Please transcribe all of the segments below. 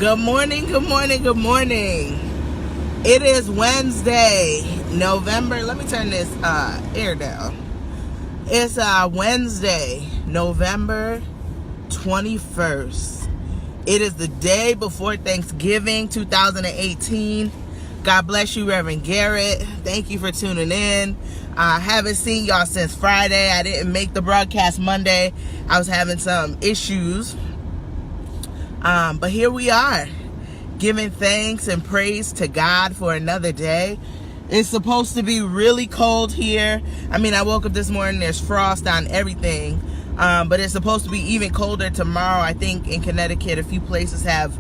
Good morning, good morning, good morning. It is Wednesday, November. Let me turn this air down. It's Wednesday, November 21st. It is the day before Thanksgiving 2018. God bless you, Reverend Garrett. Thank you for tuning in. I haven't seen y'all since Friday. I didn't make the broadcast Monday. I was having some issues. But here we are, giving thanks and praise to God for another day. It's supposed to be really cold here. I mean, I woke up this morning, there's frost on everything. But it's supposed to be even colder tomorrow. I think in Connecticut, a few places have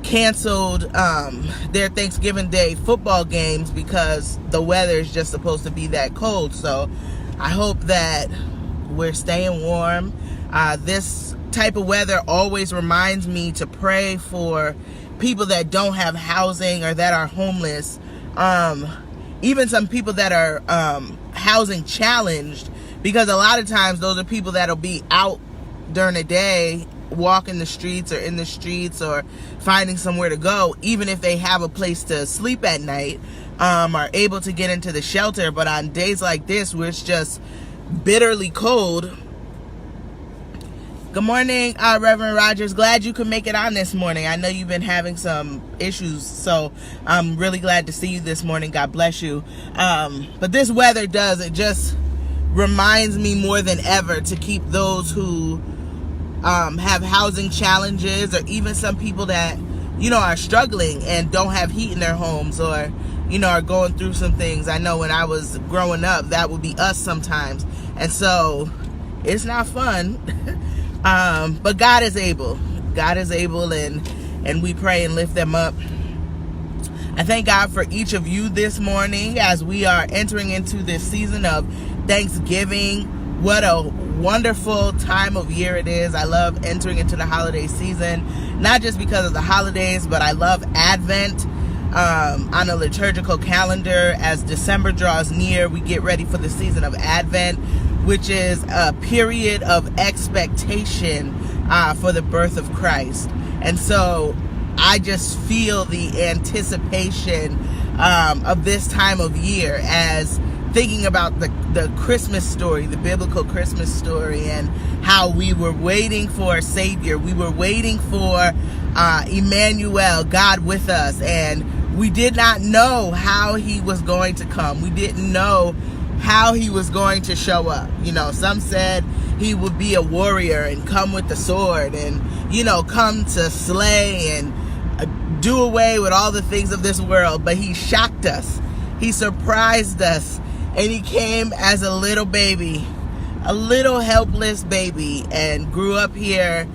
canceled their Thanksgiving Day football games because the weather is just supposed to be that cold. So I hope that we're staying warm. This type of weather always reminds me to pray for people that don't have housing or that are homeless. Even some people that are housing challenged, because a lot of times those are people that'll be out during the day, walking the streets or in the streets or finding somewhere to go, even if they have a place to sleep at night, are able to get into the shelter. But on days like this where it's just bitterly cold. Good morning, Reverend Rogers. Glad you could make it on this morning. I know you've been having some issues, so I'm really glad to see you this morning. God bless you. But this weather it just reminds me more than ever to keep those who have housing challenges, or even some people that, are struggling and don't have heat in their homes, or, are going through some things. I know when I was growing up, that would be us sometimes. And so it's not fun. But God is able. God is able, and we pray and lift them up. I thank God for each of you this morning as we are entering into this season of Thanksgiving. What a wonderful time of year it is. I love entering into the holiday season, not just because of the holidays, but I love Advent. On a liturgical calendar, as December draws near, we get ready for the season of Advent, which is a period of expectation for the birth of Christ. And so I just feel the anticipation of this time of year, as thinking about the Christmas story, the biblical Christmas story, and how we were waiting for a Savior. We were waiting for Emmanuel, God with us, and we did not know how he was going to come. We didn't know how he was going to show up. Some said he would be a warrior and come with the sword and, come to slay and do away with all the things of this world. But he shocked us. He surprised us. And he came as a little baby, a little helpless baby, and grew up here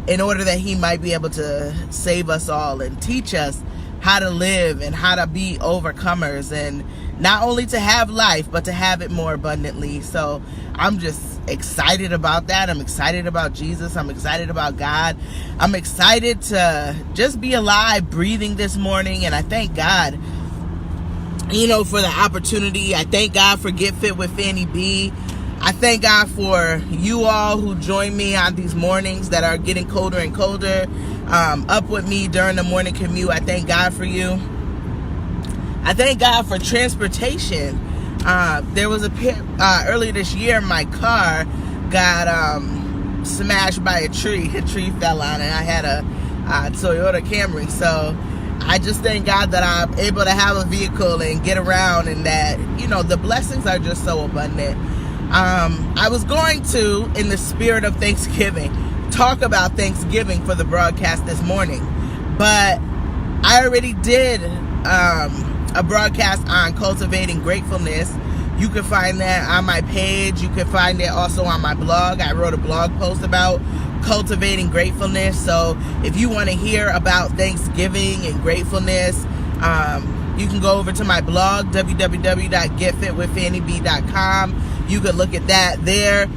in order that he might be able to save us all and teach us how to live and how to be overcomers, and not only to have life, but to have it more abundantly. So I'm just excited about that. I'm excited about Jesus. I'm excited about God. I'm excited to just be alive, breathing this morning. And I thank God, for the opportunity. I thank God for Get Fit with Fannie B. I thank God for you all who join me on these mornings that are getting colder and colder, up with me during the morning commute. I thank God for you. I thank God for transportation. There was earlier this year, my car got smashed by a tree. A tree fell on it. I had a Toyota Camry. So I just thank God that I'm able to have a vehicle and get around, and that, the blessings are just so abundant. I was going to, in the spirit of Thanksgiving, talk about Thanksgiving for the broadcast this morning, but I already did a broadcast on cultivating gratefulness. You can find that on my page. You can find it also on my blog. I wrote a blog post about cultivating gratefulness. So if you want to hear about Thanksgiving and gratefulness, you can go over to my blog, www.getfitwithfannieb.com. You could look at that there.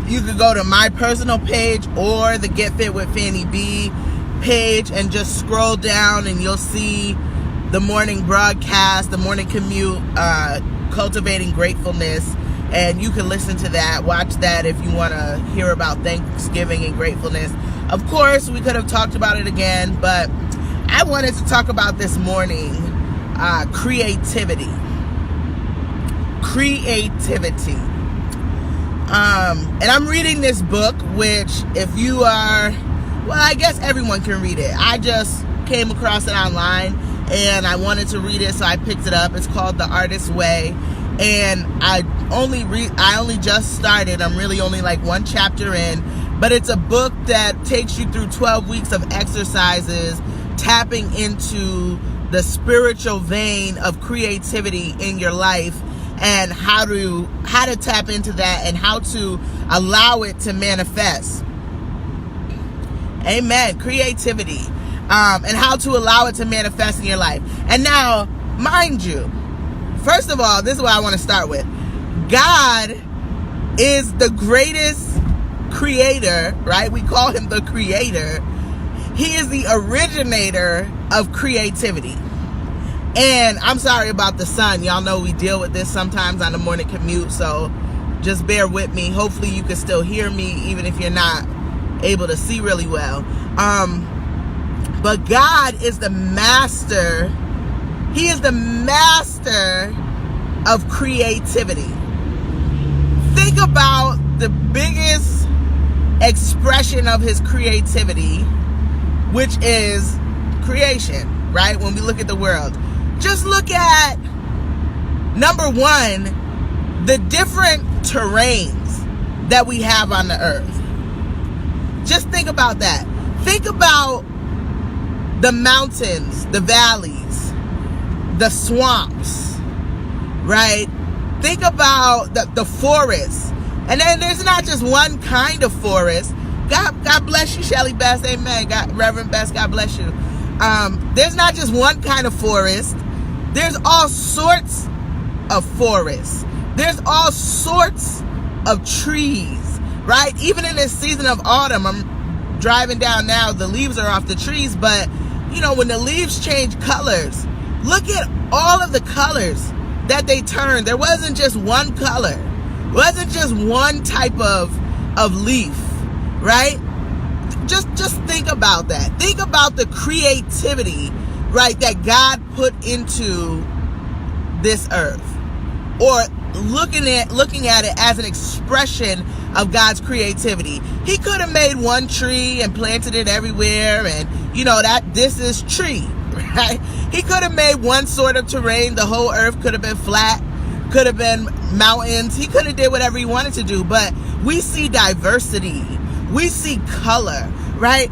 You could go to my personal page or the Get Fit with Fannie B page and just scroll down, and you'll see the morning broadcast, the morning commute, cultivating gratefulness. And you can listen to that, watch that if you want to hear about Thanksgiving and gratefulness. Of course, we could have talked about it again, but I wanted to talk about this morning creativity. Creativity. And I'm reading this book, which if you are, well, I guess everyone can read it. I just came across it online and I wanted to read it, so I picked it up. It's called The Artist's Way. And I only just started. I'm really only like one chapter in, but it's a book that takes you through 12 weeks of exercises, tapping into the spiritual vein of creativity in your life, and how to tap into that and how to allow it to manifest. Amen. Creativity, and how to allow it to manifest in your life. And now, mind you, first of all, this is what I want to start with. God is the greatest creator, right? We call him the creator. He is the originator of creativity. And I'm sorry about the sun. Y'all know we deal with this sometimes on the morning commute, so just bear with me. Hopefully you can still hear me, even if you're not able to see really well. But God is the master. He is the master of creativity. Think about the biggest expression of his creativity, which is creation, right? When we look at the world, just look at, number one, the different terrains that we have on the earth. Just think about that. Think about the mountains, the valleys, the swamps, right? Think about the forests. And then there's not just one kind of forest. God bless you, Shelly Best. Amen. Reverend Best, God bless you. There's not just one kind of forest. There's all sorts of forests. There's all sorts of trees, right? Even in this season of autumn, I'm driving down now, the leaves are off the trees, but you know, when the leaves change colors, look at all of the colors that they turn. There wasn't just one color. It wasn't just one type of leaf, right? Just think about that. Think about the creativity, right, that God put into this earth. Or looking at it as an expression of God's creativity. He could have made one tree and planted it everywhere, and you know that this is tree, right? He could have made one sort of terrain. The whole earth could have been flat, could have been mountains. He could have did whatever he wanted to do, but we see diversity. We see color, right?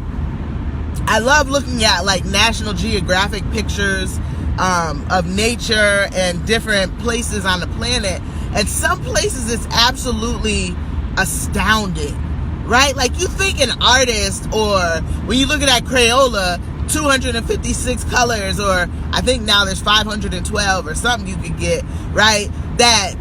I love looking at like National Geographic pictures of nature and different places on the planet. And some places it's absolutely astounding, right? Like you think an artist, or when you look at that Crayola, 256 colors, or I think now there's 512 or something you could get, right? That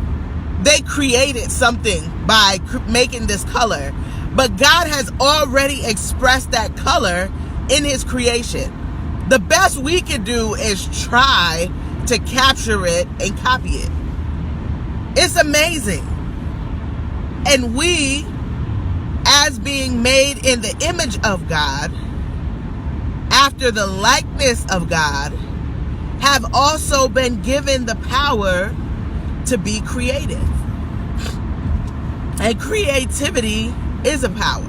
they created something by making this color. But God has already expressed that color in his creation. The best we can do is try to capture it and copy it. It's amazing. And we, as being made in the image of God, after the likeness of God, have also been given the power to be creative. And creativity is a power,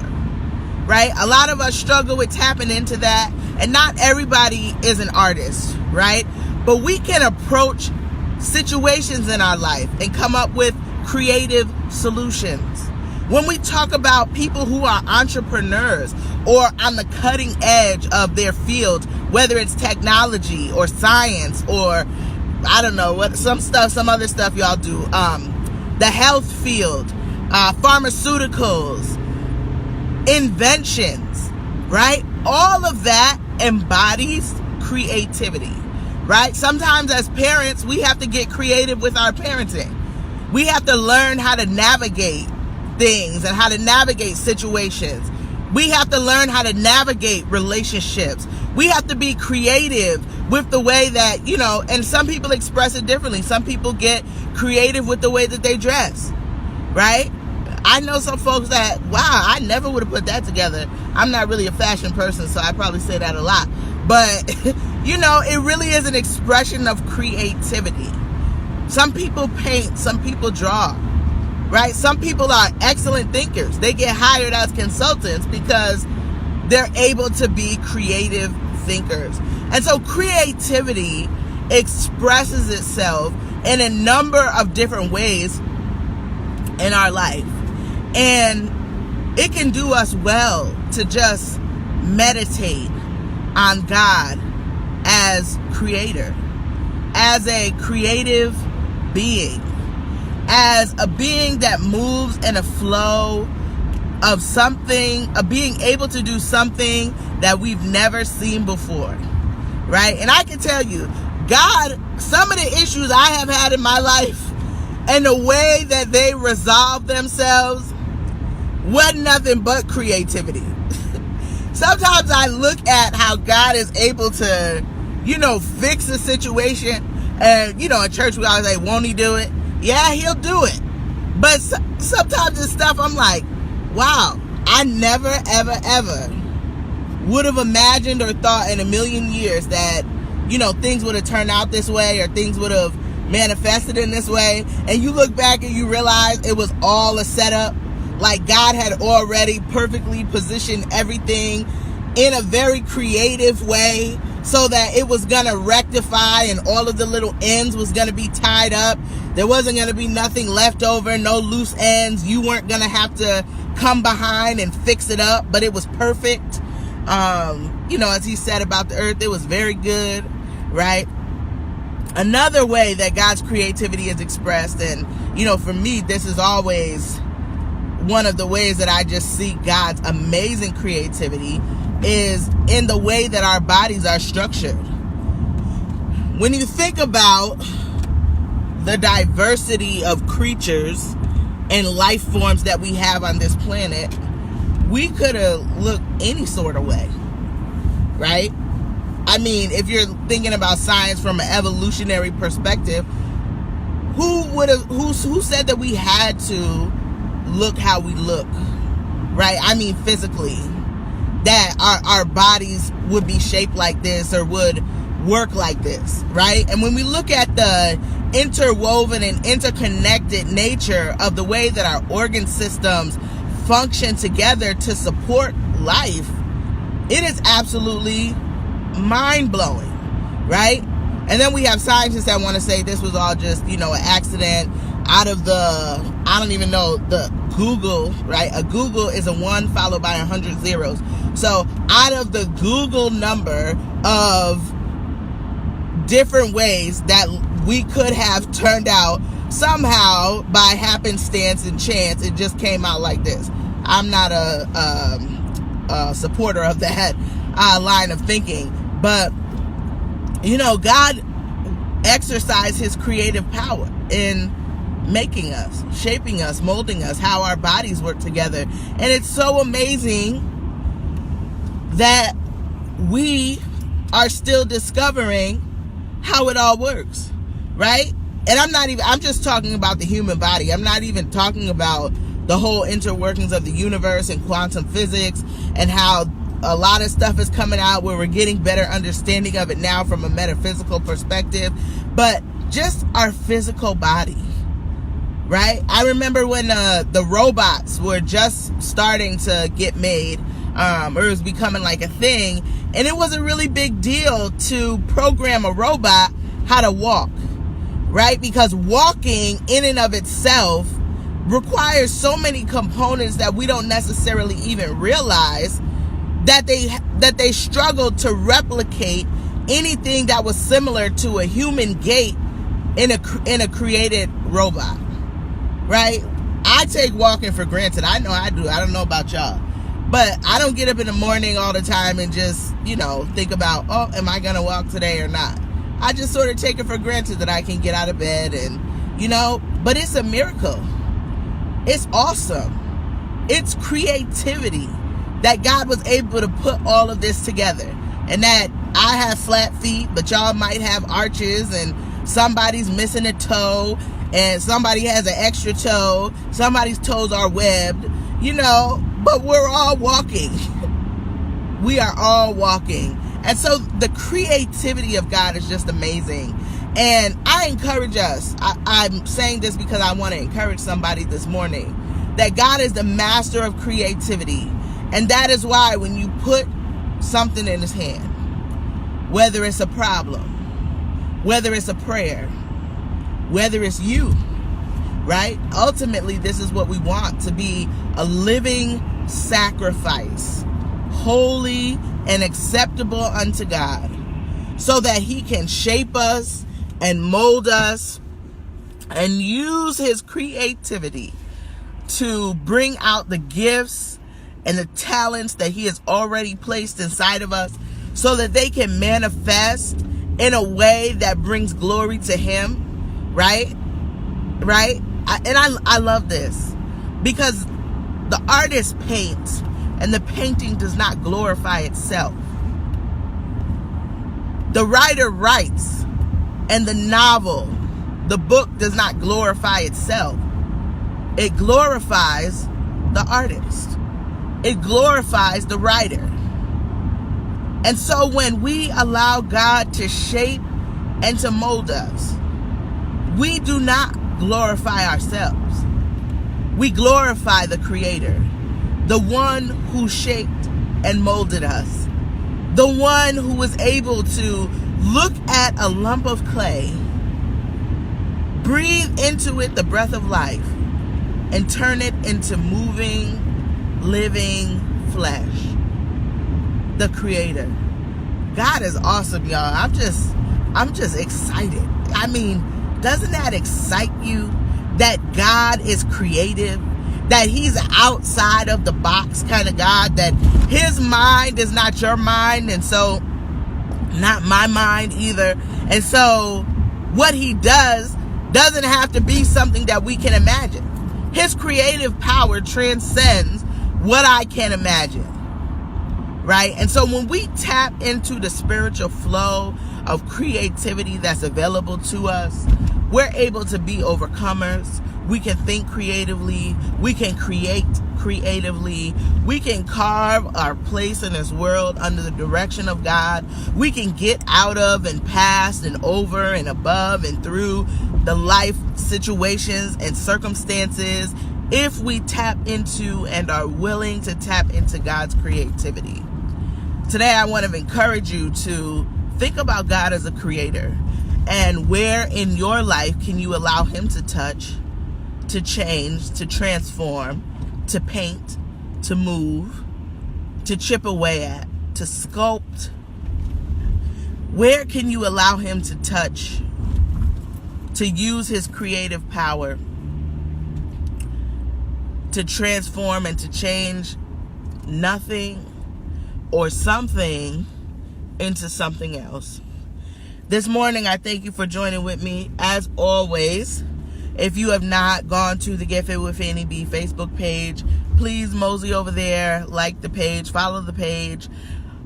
right? A lot of us struggle with tapping into that, and not everybody is an artist, right? But we can approach situations in our life and come up with creative solutions. When we talk about people who are entrepreneurs or on the cutting edge of their field, whether it's technology or science or I don't know what, some other stuff y'all do, the health field, pharmaceuticals, inventions, right? All of that embodies creativity, right? Sometimes as parents, we have to get creative with our parenting. We have to learn how to navigate things and how to navigate situations. We have to learn how to navigate relationships. We have to be creative with the way that, you know, and some people express it differently. Some people get creative with the way that they dress, right? I know some folks that, wow, I never would have put that together. I'm not really a fashion person, so I probably say that a lot. But, it really is an expression of creativity. Some people paint, some people draw, right? Some people are excellent thinkers. They get hired as consultants because they're able to be creative thinkers. And so creativity expresses itself in a number of different ways in our life. And it can do us well to just meditate on God as creator, as a creative being, as a being that moves in a flow of something, of being able to do something that we've never seen before, right? And I can tell you, God, some of the issues I have had in my life and the way that they resolve themselves wasn't nothing but creativity. Sometimes I look at how God is able to, fix a situation. And, in church we always say, won't he do it? Yeah, he'll do it. But sometimes it's stuff I'm like, wow, I never, ever, ever would have imagined or thought in a million years that, things would have turned out this way or things would have manifested in this way. And you look back and you realize it was all a setup. Like God had already perfectly positioned everything in a very creative way so that it was going to rectify and all of the little ends was going to be tied up. There wasn't going to be nothing left over, no loose ends. You weren't going to have to come behind and fix it up, but it was perfect. As he said about the earth, it was very good, right? Another way that God's creativity is expressed, and, for me, this is always one of the ways that I just see God's amazing creativity is in the way that our bodies are structured. When you think about the diversity of creatures and life forms that we have on this planet, we could have looked any sort of way, right? I mean, if you're thinking about science from an evolutionary perspective, who said that we had to look how we look, right? I mean, physically, that our bodies would be shaped like this or would work like this, right? And when we look at the interwoven and interconnected nature of the way that our organ systems function together to support life, it is absolutely mind-blowing, right? And then we have scientists that want to say this was all just, an accident out of the, I don't even know, the Google, right? A Google is a 1 followed by 100 zeros. So out of the Google number of different ways that we could have turned out, somehow by happenstance and chance, it just came out like this. I'm not a supporter of that line of thinking, but God exercised his creative power in making us, shaping us, molding us, how our bodies work together. And it's so amazing that we are still discovering how it all works, right? And I'm just talking about the human body. I'm not even talking about the whole interworkings of the universe and quantum physics and how a lot of stuff is coming out where we're getting better understanding of it now from a metaphysical perspective, but just our physical body, right? I remember when the robots were just starting to get made, or it was becoming like a thing, and it was a really big deal to program a robot how to walk, right? Because walking in and of itself requires so many components that we don't necessarily even realize that they struggled to replicate anything that was similar to a human gait in a created robot, right? I take walking for granted. I know I do. I don't know about y'all, but I don't get up in the morning all the time and just think about, oh, am I gonna walk today or not? I just sort of take it for granted that I can get out of bed and but it's a miracle. It's awesome. It's creativity that God was able to put all of this together, and that I have flat feet, but y'all might have arches, and somebody's missing a toe, and somebody has an extra toe, somebody's toes are webbed, but we're all walking. We are all walking. And so the creativity of God is just amazing. And I encourage us, I'm saying this because I want to encourage somebody this morning, that God is the master of creativity. And that is why when you put something in his hand, whether it's a problem, whether it's a prayer, whether it's you, right? Ultimately, this is what we want, to be a living sacrifice, holy and acceptable unto God, so that he can shape us and mold us and use his creativity to bring out the gifts and the talents that he has already placed inside of us, so that they can manifest in a way that brings glory to him, right? I love this, because the artist paints, and the painting does not glorify itself. The writer writes, and the novel, the book, does not glorify itself. It glorifies the artist. It glorifies the writer. And so when we allow God to shape and to mold us, we do not glorify ourselves. We glorify the Creator, the one who shaped and molded us, the one who was able to look at a lump of clay, breathe into it the breath of life, and turn it into moving, living flesh. The Creator. God is awesome, y'all. I'm just excited. I mean, doesn't that excite you that God is creative, that he's outside of the box kind of God, that his mind is not your mind, and so not my mind either. And so what he does doesn't have to be something that we can imagine. His creative power transcends what I can imagine, right? And so when we tap into the spiritual flow of creativity that's available to us, we're able to be overcomers. We can think creatively. We can create creatively. We can carve our place in this world under the direction of God. We can get out of and past and over and above and through the life situations and circumstances if we tap into and are willing to tap into God's creativity. Today, I want to encourage you to think about God as a creator, and where in your life can you allow him to touch, to change, to transform, to paint, to move, to chip away at, to sculpt. Where can you allow him to touch, to use his creative power to transform and to change nothing or something into something else? This morning, I thank you for joining with me. As always, if you have not gone to the Get Fit with Fannie B Facebook page, please mosey over there, like the page, follow the page.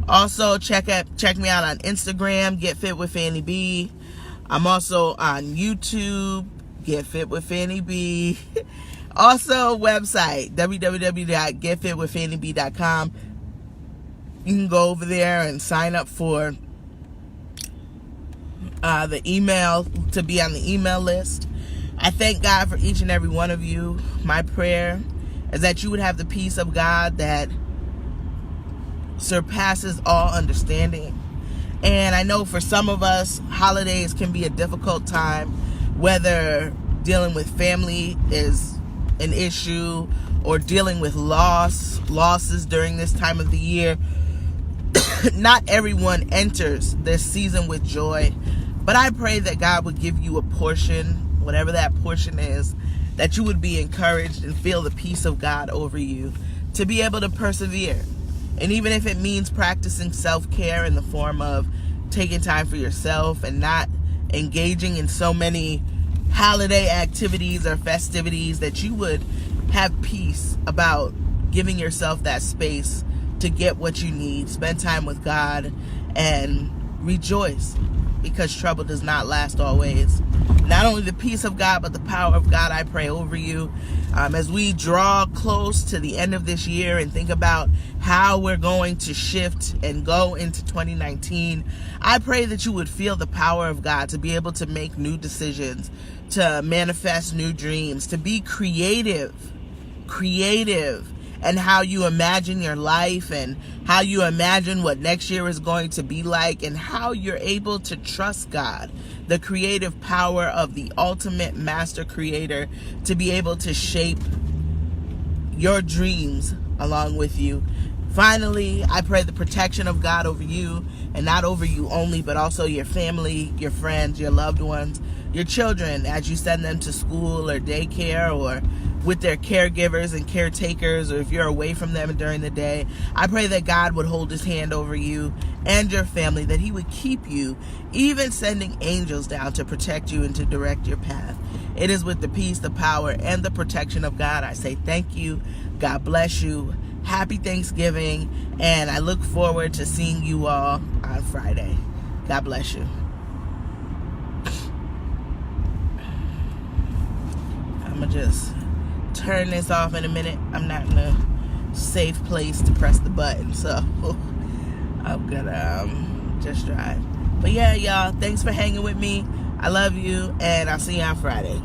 Also, check me out on Instagram, Get Fit with Fannie B. I'm also on YouTube, Get Fit with Fannie B. Also, website, www.getfitwithfannieb.com. You can go over there and sign up for the email, to be on the email list. I thank God for each and every one of you. My prayer is that you would have the peace of God that surpasses all understanding. And I know for some of us, holidays can be a difficult time, whether dealing with family is an issue or dealing with losses during this time of the year. Not everyone enters this season with joy, but I pray that God would give you a portion, whatever that portion is, that you would be encouraged and feel the peace of God over you to be able to persevere. And even if it means practicing self-care in the form of taking time for yourself and not engaging in so many holiday activities or festivities, that you would have peace about giving yourself that space to get what you need, spend time with God, and rejoice, because trouble does not last always. not only the peace of God, but the power of God, I pray over you. As we draw close to the end of this year and think about how we're going to shift and go into 2019, I pray that you would feel the power of God to be able to make new decisions, to manifest new dreams, to be creative and how you imagine your life and how you imagine what next year is going to be like, and how you're able to trust God, the creative power of the ultimate master creator, to be able to shape your dreams along with you. Finally, I pray the protection of God over you, and not over you only, but also your family, your friends, your loved ones, your children, as you send them to school or daycare or with their caregivers and caretakers, or if you're away from them during the day. I pray that God would hold his hand over you and your family, that he would keep you, even sending angels down to protect you and to direct your path. It is with the peace, the power, and the protection of God I say thank you. God bless you. Happy Thanksgiving, and I look forward to seeing you all on Friday. God bless you. I'm going to just turn this off in a minute. I'm not in a safe place to press the button, so I'm gonna just drive. But yeah, y'all, thanks for hanging with me. I love you, and I'll see you on Friday.